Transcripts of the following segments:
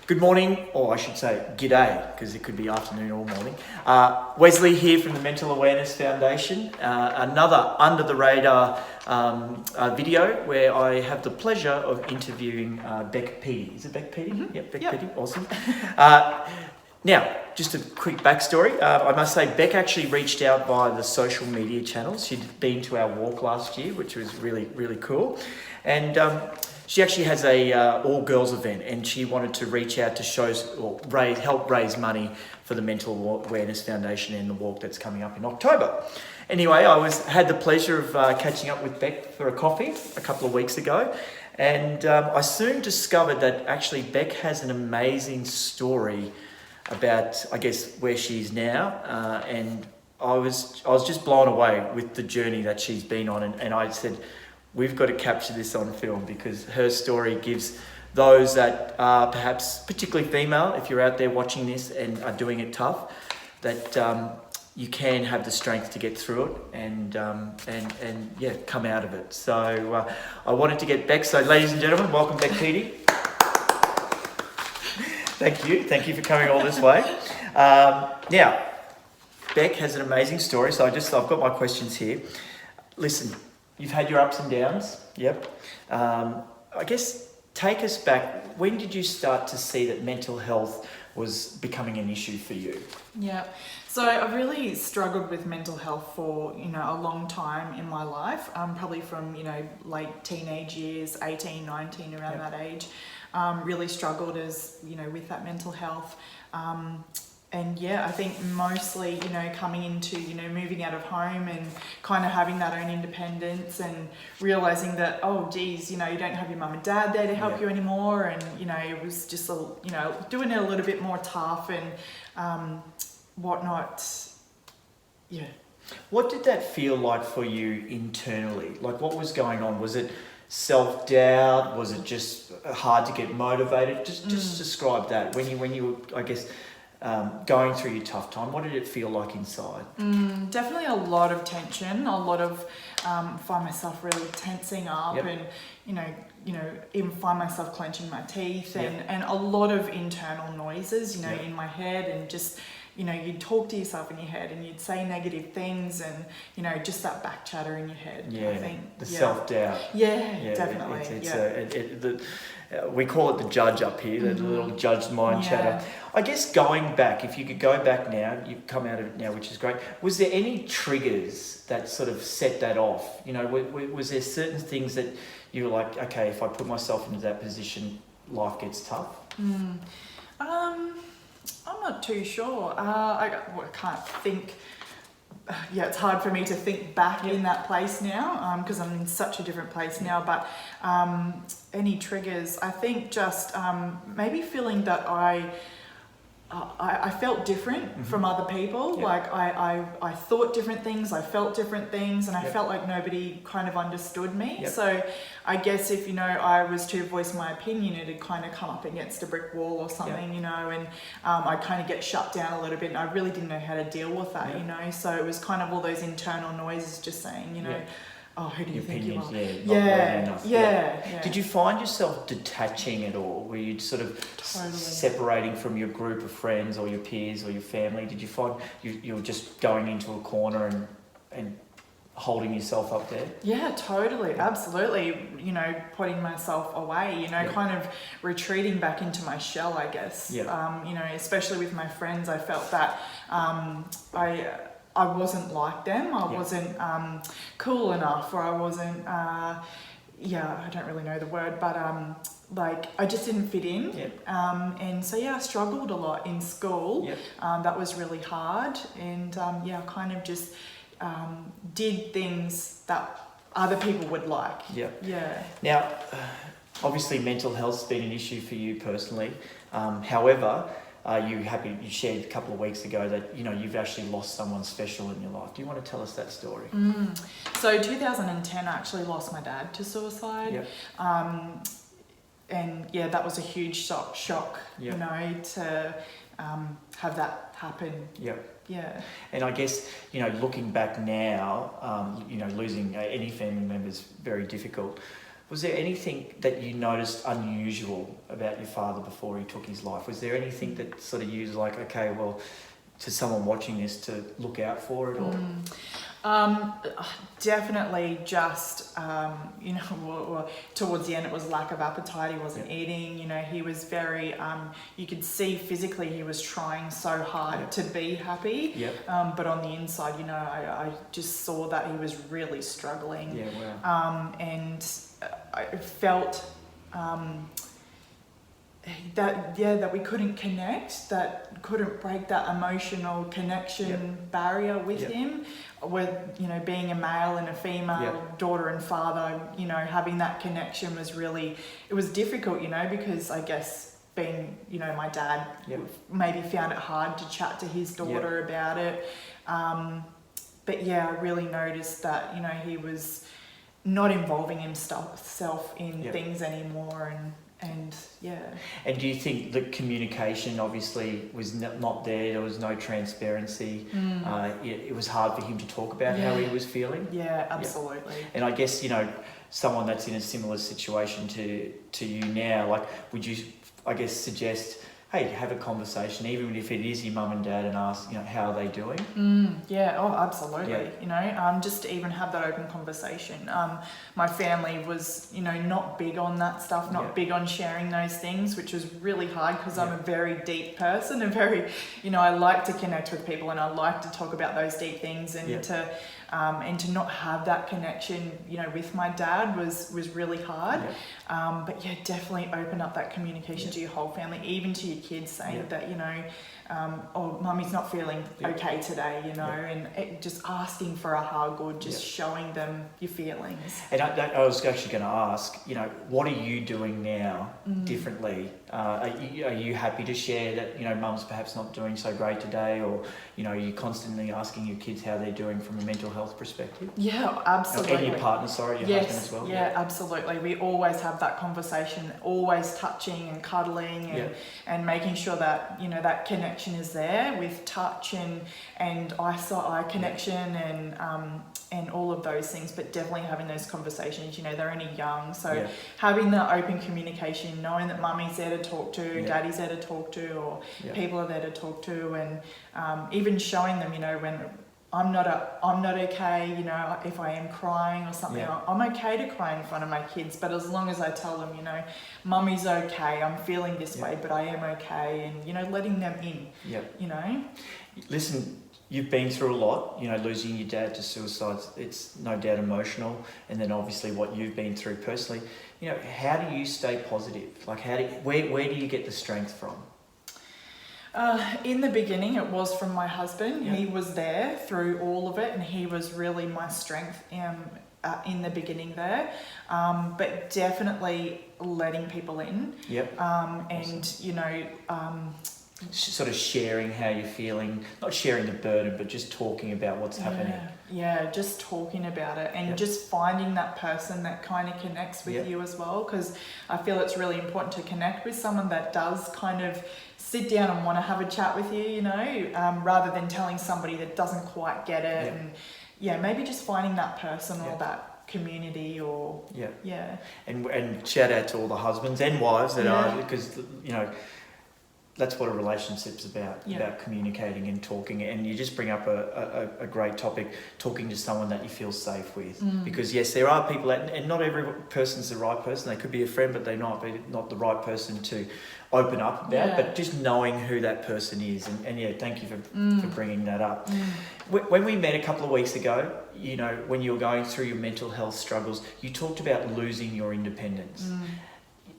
Good morning, or I should say g'day, because it could be afternoon or morning. Wesley here from the Mental Awareness Foundation. Another under the radar video where I have the pleasure of interviewing Bec Peatey. Is it Bec Peatey? Mm-hmm. Yep, Bec Yep. Peatey, awesome. Now, just a quick backstory. I must say Bec actually reached out via the social media channels. She'd been to our walk last year, which was really, really cool. And she actually has a all-girls event, and she wanted to reach out to help raise money for the Mental Awareness Foundation and the walk that's coming up in October. Anyway, I had the pleasure of catching up with Bec for a coffee a couple of weeks ago, and I soon discovered that actually Bec has an amazing story about, I guess, where she is now, and I was just blown away with the journey that she's been on, and I said, we've got to capture this on film because her story gives those that are perhaps particularly female, if you're out there watching this and are doing it tough, that you can have the strength to get through it and come out of it. So I wanted to get Bec. So ladies and gentlemen, welcome Bec Peatey. Thank you for coming all this way. Now, Bec has an amazing story. So I've got my questions here. Listen. You've had your ups and downs, yep. I guess take us back. When did you start to see that mental health was becoming an issue for you? Yeah, so I've really struggled with mental health for, a long time in my life, probably from, late teenage years, 18, 19, around that age. Really struggled with that mental health. And yeah, I think mostly, coming into, moving out of home and kind of having that own independence and realizing that, oh, geez, you don't have your mum and dad there to help you anymore. And, it was just, doing it a little bit more tough and whatnot. Yeah. What did that feel like for you internally? Like, what was going on? Was it self-doubt? Was it just hard to get motivated? Just describe that. When you were, I guess, going through your tough time, what did it feel like inside? Definitely a lot of tension, a lot of find myself really tensing up and even find myself clenching my teeth and a lot of internal noises in my head, and just you'd talk to yourself in your head and you'd say negative things, and just that back chatter in your head. I think the self-doubt. Definitely. We call it the judge up here, the little judge mind chatter. I guess going back, if you could go back now, you've come out of it now, which is great. Was there any triggers that sort of set that off? Was there certain things that you were like, okay, if I put myself into that position, life gets tough? I'm not too sure. I can't think. It's hard for me to think back in that place now because I'm in such a different place now. But any triggers, I think just maybe feeling that I felt different from other people. Like I thought different things, I felt different things, and I felt like nobody kind of understood me. So I guess if I was to voice my opinion, it'd kind of come up against a brick wall or something, and I'd kind of get shut down a little bit, and I really didn't know how to deal with that, So it was kind of all those internal noises just saying, oh, who do you think you are? Did you find yourself detaching at all? Were you sort of separating from your group of friends or your peers or your family? Did you find you were just going into a corner and holding yourself up there? Yeah, totally, absolutely. Putting myself away, kind of retreating back into my shell, I guess. Especially with my friends, I felt that I wasn't like them. I wasn't cool enough, or I wasn't, I don't really know the word, but I just didn't fit in. And so, I struggled a lot in school. That was really hard. And I kind of just did things that other people would like. Now, obviously mental health's been an issue for you personally. However, you shared a couple of weeks ago that you've actually lost someone special in your life. Do you want to tell us that story? So 2010, I actually lost my dad to suicide. And that was a huge shock, to have that happen. And I guess looking back now, losing any family member is very difficult. Was there anything that you noticed unusual about your father before he took his life? Was there anything that sort of you was like, okay, well, to someone watching this to look out for it, or? Definitely just, towards the end it was lack of appetite. He wasn't eating, he was very, you could see physically he was trying so hard to be happy. But on the inside, I just saw that he was really struggling. And I felt that we couldn't connect, that couldn't break that emotional connection barrier with him, with being a male and a female, daughter and father, having that connection was really, it was difficult, because I guess being, my dad maybe found it hard to chat to his daughter about it. But I really noticed that, he was not involving himself in things anymore, and And do you think the communication obviously was not there? There was no transparency. It was hard for him to talk about how he was feeling. Yeah, absolutely. And I guess someone that's in a similar situation to you now, like, would you, I guess, suggest, hey, have a conversation, even if it is your mum and dad, and ask, how are they doing? Absolutely. Just to even have that open conversation. My family was, not big on that stuff, not big on sharing those things, which was really hard because I'm a very deep person and very, I like to connect with people and I like to talk about those deep things, and to not have that connection, with my dad was really hard. But definitely open up that communication to your whole family, even to your kids, saying that, mummy's not feeling okay today, and just asking for a hug, or just showing them your feelings. And I was actually going to ask, what are you doing now differently? Are you happy to share that, mum's perhaps not doing so great today, or, are you constantly asking your kids how they're doing from a mental health perspective? Yeah, absolutely. And your partner, your husband as well? Yeah, absolutely. We always have that conversation, always touching and cuddling and making sure that, that connection is there with touch and eye connection and all of those things, but definitely having those conversations. They're only young, so having that open communication, knowing that mummy's there to talk to, daddy's there to talk to, or people are there to talk to, and even showing them, when I'm not okay, if I am crying or something, I'm okay to cry in front of my kids, but as long as I tell them, mummy's okay, I'm feeling this way, but I am okay, and, letting them in, Listen, you've been through a lot, losing your dad to suicide, it's no doubt emotional, and then obviously what you've been through personally, how do you stay positive? Like, where do you get the strength from? In the beginning, it was from my husband. He was there through all of it, and he was really my strength in the beginning there. But definitely letting people in. And, sort of sharing how you're feeling, not sharing the burden, but just talking about what's happening. Yeah, just talking about it, and just finding that person that kind of connects with you as well, because I feel it's really important to connect with someone that does kind of sit down and want to have a chat with you, rather than telling somebody that doesn't quite get it. And maybe just finding that person or that community, or and shout out to all the husbands and wives that are, because that's what a relationship's about communicating and talking. And you just bring up a great topic, talking to someone that you feel safe with. Because yes, there are people and not every person's the right person. They could be a friend, but they might be not the right person to open up about. But just knowing who that person is, and thank you for bringing that up. When we met a couple of weeks ago, when you were going through your mental health struggles, you talked about losing your independence.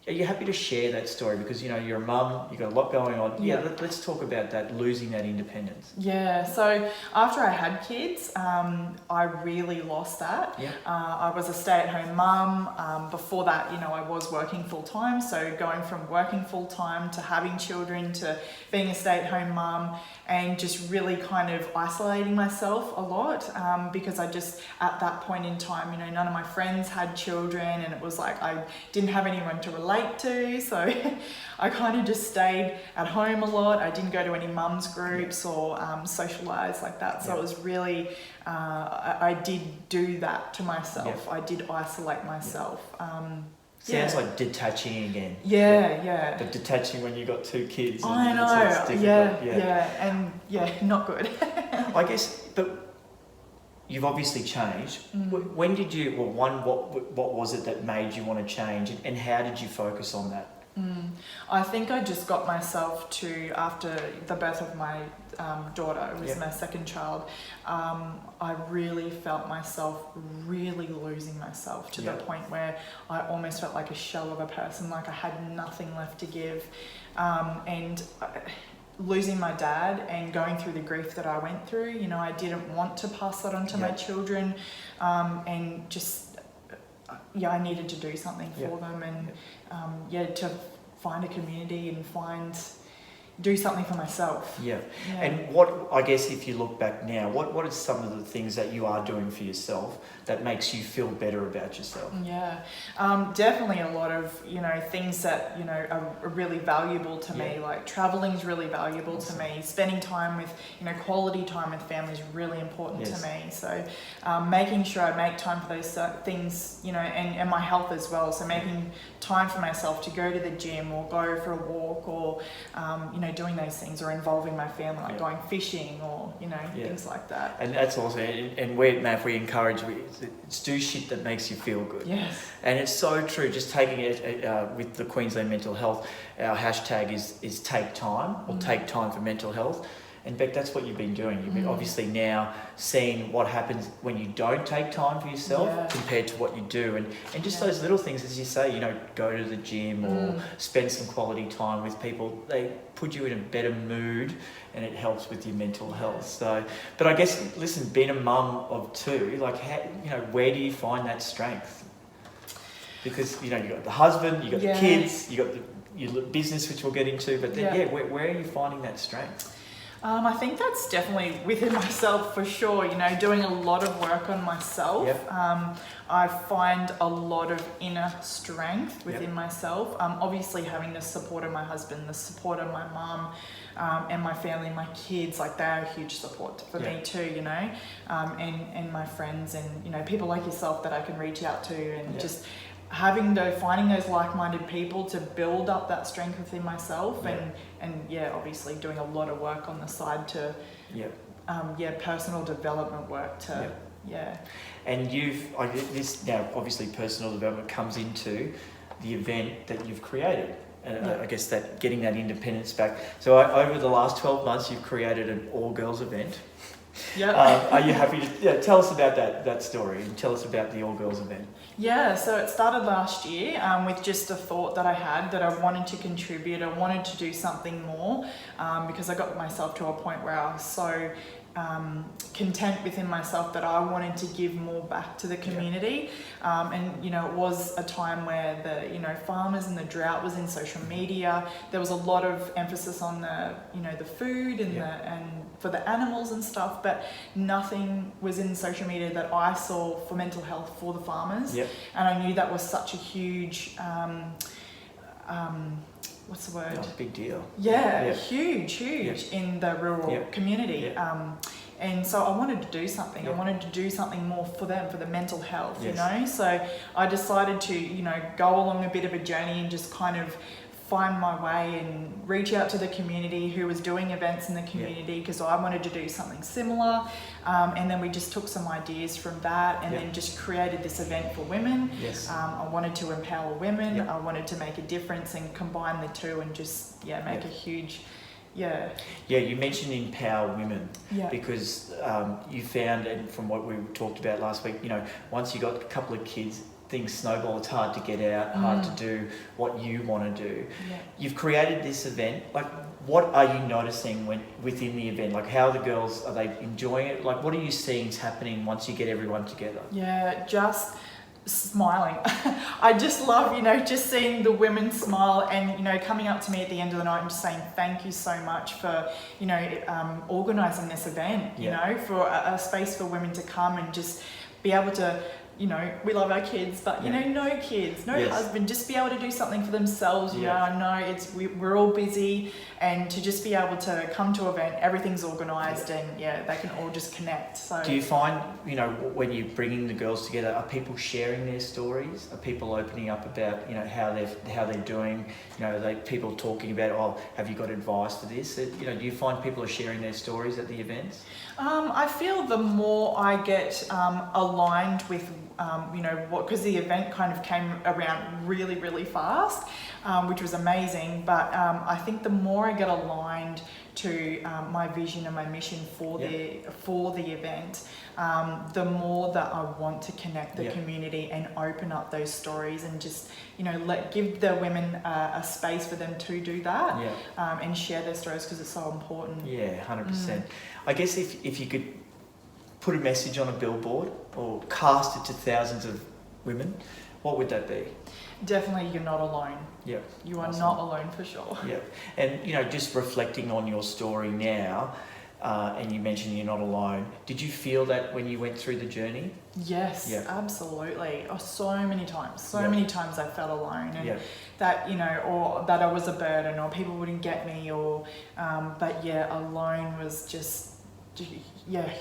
Are you happy to share that story? Because, you're a mum, you've got a lot going on. Let's talk about that, losing that independence. So after I had kids, I really lost that. I was a stay-at-home mum. Before that, I was working full-time. So going from working full-time to having children to being a stay-at-home mum, and just really kind of isolating myself a lot, because I just, at that point in time, none of my friends had children, and it was like I didn't have anyone to relate relate to. So I kind of just stayed at home a lot. I didn't go to any mums groups or socialise like that. So it was really, I did do that to myself. I did isolate myself. Sounds like detaching again. Yeah. But detaching when you got 2 kids. I know. It's difficult. And not good. I guess, but you've obviously changed. When did you? Well, what was it that made you want to change, and how did you focus on that? I think I just got myself to, after the birth of my daughter, it was my second child, I really felt myself really losing myself to the point where I almost felt like a shell of a person, like I had nothing left to give. And losing my dad and going through the grief that I went through, you know, I didn't want to pass that on to my children, and just, I needed to do something for them, and to find a community and do something for myself. And what, I guess if you look back now, what are some of the things that you are doing for yourself that makes you feel better about yourself? Definitely a lot of, things that, are really valuable to me, like traveling's really valuable to me, spending time with, quality time with family is really important to me. So making sure I make time for those things, and my health as well. So making time for myself to go to the gym or go for a walk or, doing those things, or involving my family, like going fishing or, things like that. And that's also, and we at MAF, we encourage, it's do shit that makes you feel good. And it's so true. Just taking it with the Queensland Mental Health, our hashtag is take time, or take time for mental health. And Bec, that's what you've been doing. You've been obviously now seeing what happens when you don't take time for yourself compared to what you do. And just those little things, as you say, go to the gym or spend some quality time with people. They put you in a better mood, and it helps with your mental health. So, but I guess, listen, being a mum of 2, like, how, where do you find that strength? Because, you got the husband, you got the kids, you got your business, which we'll get into, but then, where are you finding that strength? I think that's definitely within myself for sure, doing a lot of work on myself. I find a lot of inner strength within myself. Obviously having the support of my husband, the support of my mum, and my family, my kids, like they're a huge support for me too, and my friends and, people like yourself that I can reach out to, and just finding those like-minded people to build up that strength within myself, and obviously doing a lot of work on the side to personal development work to and this now obviously personal development comes into the event that you've created, and I guess that getting that independence back. So over the last 12 months you've created an all-girls event. Are you happy to tell us about that story, and tell us about the all-girls event? So it started last year with just a thought that I had, that I wanted to contribute, I wanted to do something more, because I got myself to a point where I was so content within myself that I wanted to give more back to the community. And it was a time where the farmers and the drought was in social media. There was a lot of emphasis on the food and and for the animals and stuff, but nothing was in social media that I saw for mental health for the farmers. And I knew that was such a huge what's the word? Big deal. Huge in the rural community. And so I wanted to do something. I wanted to do something more for them, for the mental health, So I decided to, go along a bit of a journey and just kind of find my way and reach out to the community who was doing events in the community, because I wanted to do something similar. And then we just took some ideas from that, and then just created this event for women. I wanted to empower women. I wanted to make a difference and combine the two, and just make a huge you mentioned empower women, because you found, and from what we talked about last week, once you got a couple of kids, things snowball. It's hard to get out, hard to do what you want to do. You've created this event. Like, what are you noticing within the event? Like, how are the girls, are they enjoying it? Like, what are you seeing is happening once you get everyone together? Just smiling. I just love, just seeing the women smile, and, coming up to me at the end of the night and just saying, thank you so much for, organising this event, for a space for women to come and just be able to you know, we love our kids, but you know, no kids, no Yes. husband, just be able to do something for themselves. You know, I know we're all busy, and to just be able to come to an event, everything's organised, and they can all just connect. So do you find, you know, when you're bringing the girls together, are people sharing their stories? Are people opening up about, you know, how they're doing? You know, are they people talking about, oh, have you got advice for this? You know, do you find people are sharing their stories at the events? I feel the more I get aligned with, you know, because the event kind of came around really, really fast, which was amazing. But I think the more I get aligned to my vision and my mission for the event, the more that I want to connect the community and open up those stories and just, you know, give the women a space for them to do that and share their stories, because it's so important. Yeah, 100%. I guess if you could put a message on a billboard or cast it to thousands of women, what would that be? Definitely, you're not alone. Yeah. You are not alone, for sure. Yeah. And, you know, just reflecting on your story now, and you mentioned you're not alone, did you feel that when you went through the journey? Yes, absolutely. Oh, so many times I felt alone, and that, you know, or that I was a burden, or people wouldn't get me, or but alone was just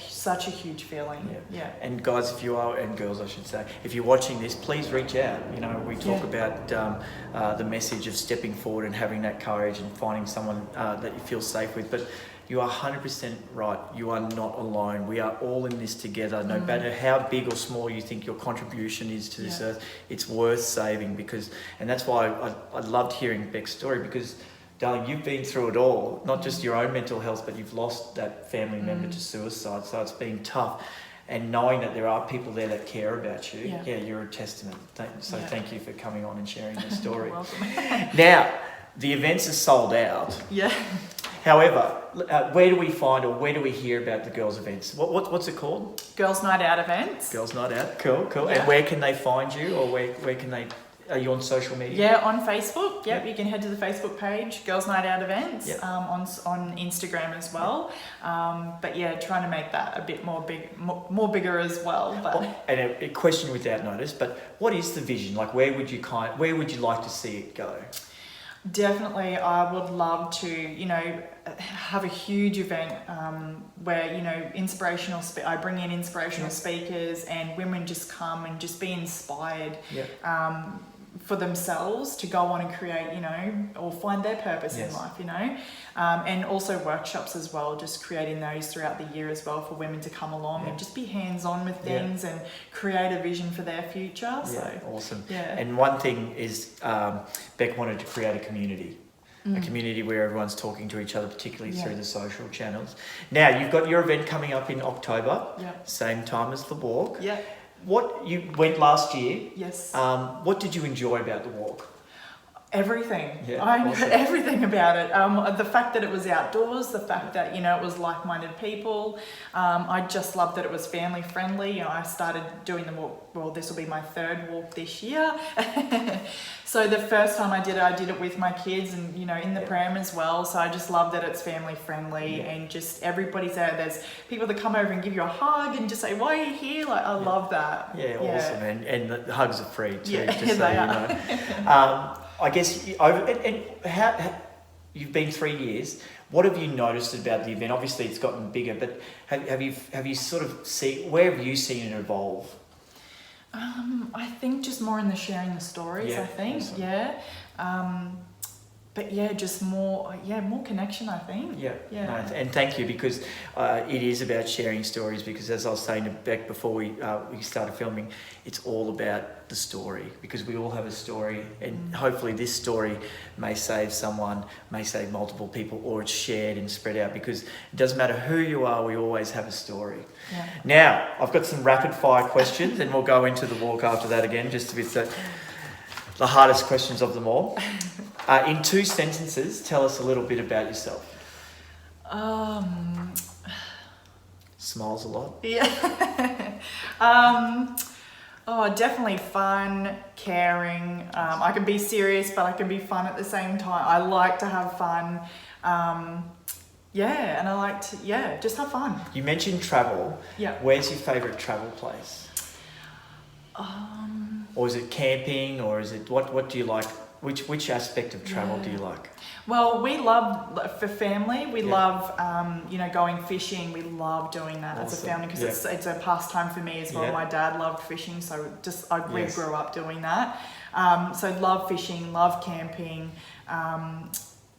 such a huge feeling. And guys, if you are, and girls I should say, if you're watching this, please reach out. You know, we talk about the message of stepping forward and having that courage and finding someone that you feel safe with, but you are 100% right. You are not alone. We are all in this together. No matter how big or small you think your contribution is to this earth, it's worth saving, because, and that's why I loved hearing Bec's story, because darling, you've been through it all, not just your own mental health, but you've lost that family member to suicide. So it's been tough. And knowing that there are people there that care about you, you're a testament. So thank you for coming on and sharing your story. You're welcome. Now, the events are sold out. Yeah. However, where do we find, or where do we hear about the girls' events? What's it called? Girls' Night Out events. Girls' Night Out. Cool. Yeah. And where can they find you, or where can they... Are you on social media? Yeah, on Facebook. Yep, you can head to the Facebook page, Girls Night Out Events, on Instagram as well. But trying to make that a bit more bigger as well. But and a question without notice, but what is the vision? Like, where would you like to see it go? Definitely, I would love to, you know, have a huge event where, you know, I bring in inspirational speakers, and women just come and just be inspired for themselves to go on and create, you know, or find their purpose in life, you know. And also workshops as well, just creating those throughout the year as well for women to come along and just be hands-on with things and create a vision for their future. So awesome. Yeah. And one thing is, Bec wanted to create a community. A community where everyone's talking to each other, particularly through the social channels. Now, you've got your event coming up in October, same time as the walk. Yeah. You went last year. Yes. What did you enjoy about the walk? Everything. Awesome. Everything about it. The fact that it was outdoors, the fact that, you know, it was like-minded people. I just loved that it was family friendly. You know, I started doing the walk, well, this will be my third walk this year. So the first time I did it with my kids, and, you know, in the pram as well. So I just love that it's family friendly and just everybody's there. There's people that come over and give you a hug and just say, why are you here? Like, I love that. Yeah, awesome. And the hugs are free too, Yeah, just so you know. I guess how you've been 3 years. What have you noticed about the event? Obviously, it's gotten bigger, but have you sort of where have you seen it evolve? I think just more in the sharing the stories. I think, awesome. But just more connection, I think. No, and thank you, because it is about sharing stories, because as I was saying to Bec before we started filming, it's all about the story, because we all have a story, and hopefully this story may save someone, may save multiple people, or it's shared and spread out, because it doesn't matter who you are, we always have a story. Yeah. Now, I've got some rapid fire questions, and we'll go into the walk after that again, just to be the hardest questions of them all. In 2 sentences, tell us a little bit about yourself. Smiles a lot. Yeah. Definitely fun, caring. I can be serious, but I can be fun at the same time. I like to have fun. And I like to, just have fun. You mentioned travel. Yeah. Where's your favourite travel place? Or is it camping, or is it what do you like? Which aspect of travel do you like? Well, we love, for family, we Yeah. love, going fishing. We love doing that as a Awesome. family because it's a pastime for me as well. Yeah. My dad loved fishing, so we Yes. grew up doing that. So love fishing, love camping.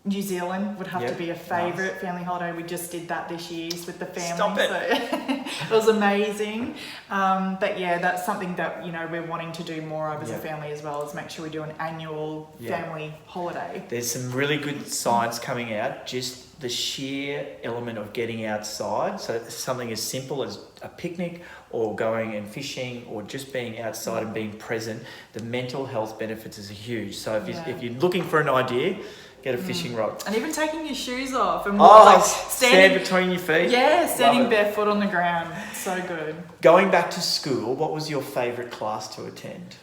New Zealand would have Yep. to be a favourite family holiday. We just did that this year with the family. Stop it. So it was amazing. But yeah, that's something that, we're wanting to do more of as a Yep. family as well, is make sure we do an annual Yeah. family holiday. There's some really good science coming out, just the sheer element of getting outside. So something as simple as a picnic or going and fishing or just being outside and being present, the mental health benefits is huge. So if you're looking for an idea, get a fishing rod. And even taking your shoes off and stand between your feet. Yeah, standing Love it. barefoot on the ground. So good. Going back to school, what was your favourite class to attend?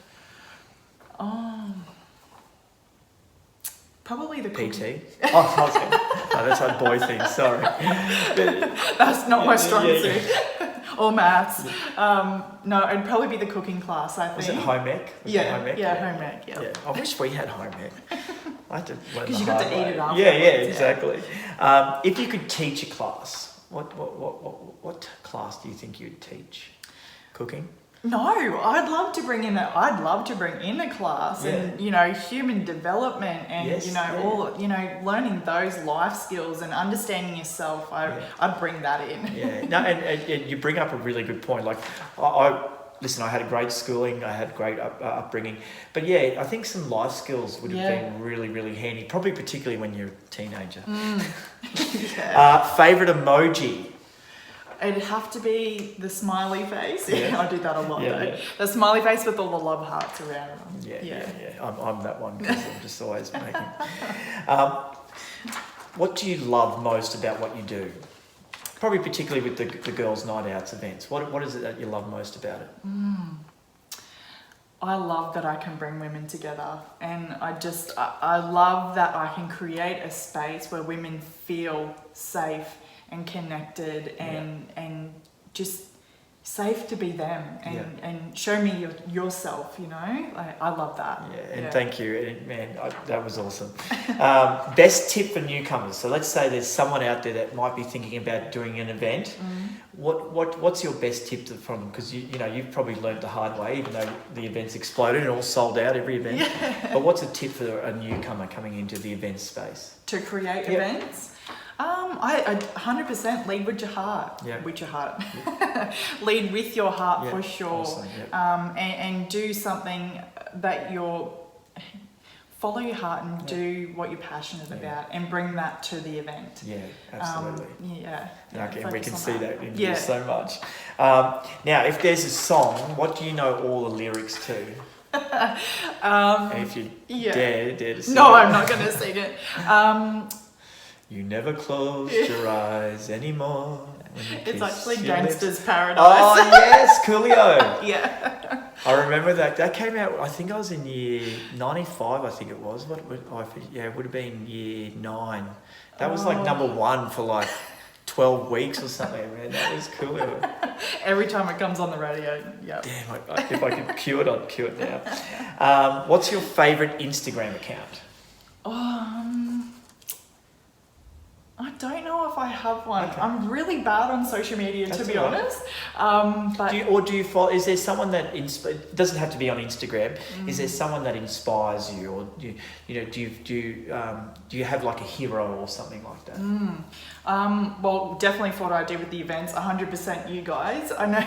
Probably the PT? No, that's a boy thing, sorry. That's not my strong Yeah. suit. Or maths. No, it'd probably be the cooking class, I think. Was it home ec? Home ec, yeah. I wish we had home ec. I had to learn 'Cause the you got hard to eat way. it afterwards, Yeah, yeah. exactly. If you could teach a class, what class do you think you'd teach? Cooking? No, I'd love to bring in a class and human development and Yes, all learning those life skills and understanding yourself. I'd bring that in. Yeah, no, and you bring up a really good point. Like, listen, I had a great schooling, I had great upbringing, but yeah, I think some life skills would have been really, really handy. Probably particularly when you're a teenager. Favorite emoji? It'd have to be the smiley face. Yeah. I do that a lot Yeah, though. yeah. The smiley face with all the love hearts around them. Yeah. I'm that one because I'm just always making. What do you love most about what you do? Probably particularly with the girls' night outs events. What is it that you love most about it? I love that I can bring women together, and I love that I can create a space where women feel safe and connected and just safe to be them and show me yourself, I love that. Yeah, and thank you, and man, that was awesome. Best tip for newcomers. So let's say there's someone out there that might be thinking about doing an event. What's your best tip from them? Because you've probably learned the hard way, even though the events exploded and all sold out every event. Yeah. But what's a tip for a newcomer coming into the event space? To create events? I 100% lead with your heart. Yeah. With your heart. Lead with your heart for sure. Awesome. And do something that follow your heart and do what you're passionate about and bring that to the event. Yeah, absolutely. Okay, we can see that in you so much. Now, if there's a song, what do you know all the lyrics to? And if you dare to sing No, it. I'm not going to sing it. You never closed your eyes anymore. It's actually Gangster's Paradise. Oh, yes, Coolio. Yeah. I remember that. That came out, I think I was in year 95, I think it was. It would have been year 9. That was like number 1 for like 12 weeks or something, man. That was Coolio. Every time it comes on the radio, Damn, if I could cue it, I'd cue it now. What's your favourite Instagram account? I don't know if I have one. Okay. I'm really bad on social media, to be honest. But do you follow? Is there someone that it doesn't have to be on Instagram? Is there someone that inspires you, or do you have like a hero or something like that? Well, definitely for what I do with the events, 100% you guys. I know.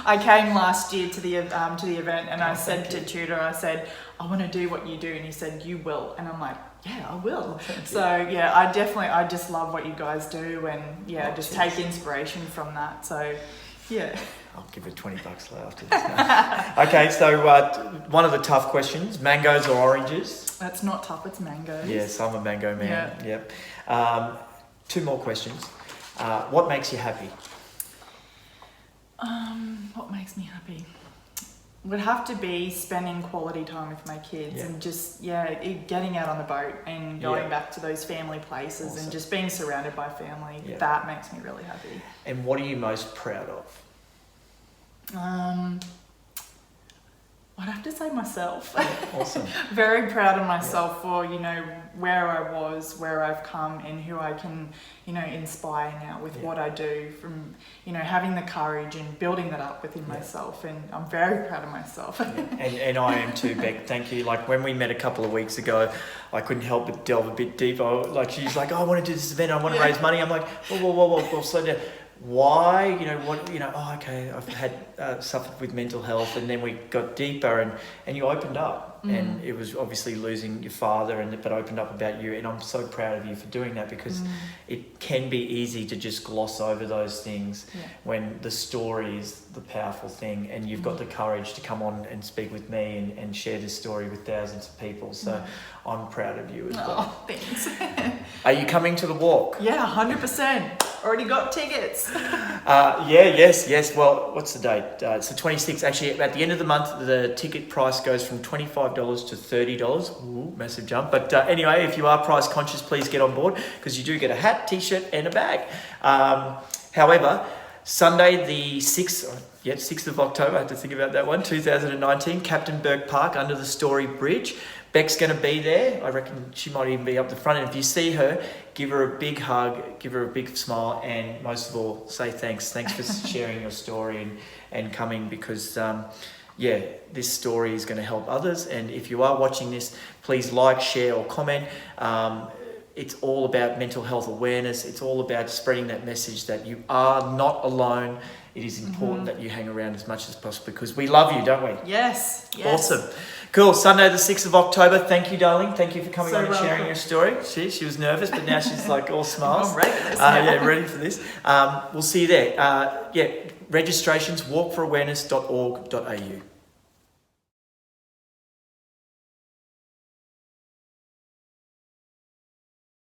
I came last year to the event, and I said to Tudor, I said, I want to do what you do, and he said, you will, and I'm like, yeah, I will. So I just love what you guys do, and just take inspiration from that. So I'll give it $20 after this. No. Okay, so one of the tough questions: mangoes or oranges? That's not tough. It's mangoes. Yes, I'm a mango man. Yeah. Yep. 2 more questions. What makes you happy? What makes me happy? Would have to be spending quality time with my kids and just getting out on the boat and going back to those family places and just being surrounded by family. That makes me really happy. And what are you most proud of? I'd have to say myself. Awesome. Very proud of myself for, you know, where I was, where I've come, and who I can, you know, inspire now with what I do, from, you know, having the courage and building that up within myself. And I'm very proud of myself. And I am too, Bec. Thank you. Like when we met a couple of weeks ago, I couldn't help but delve a bit deeper. Like she's like, oh, I want to do this event. I want to raise money. I'm like, whoa, slow down. Why? You know what? You know. Oh, okay. I've had suffered with mental health, and then we got deeper, and you opened up, and it was obviously losing your father, but opened up about you, and I'm so proud of you for doing that, because it can be easy to just gloss over those things when the story is the powerful thing, and you've got the courage to come on and speak with me and share this story with thousands of people. So I'm proud of you as well. Oh, thanks. Are you coming to the walk? Yeah, 100%. Already got tickets. Yes. Well, what's the date? It's the 26th. Actually, at the end of the month, the ticket price goes from $25 to $30. Ooh, massive jump. But anyway, if you are price conscious, please get on board, because you do get a hat, t-shirt and a bag. However, Sunday the 6th of October, I had to think about that one, 2019, Captain Burke Park under the Story Bridge. Bec's going to be there. I reckon she might even be up the front. And if you see her, give her a big hug, give her a big smile, and most of all, say thanks. Thanks for sharing your story and coming, because, this story is going to help others. And if you are watching this, please like, share or comment. It's all about mental health awareness. It's all about spreading that message that you are not alone. It is important that you hang around as much as possible, because we love you, don't we? Yes. Awesome. Cool. Sunday the 6th of October. Thank you, darling. Thank you for coming So on and sharing welcome. your story. She was nervous, but now she's like all smiles. I'm ready for this now. Ready for this. We'll see you there. Registrations, walkforawareness.org.au.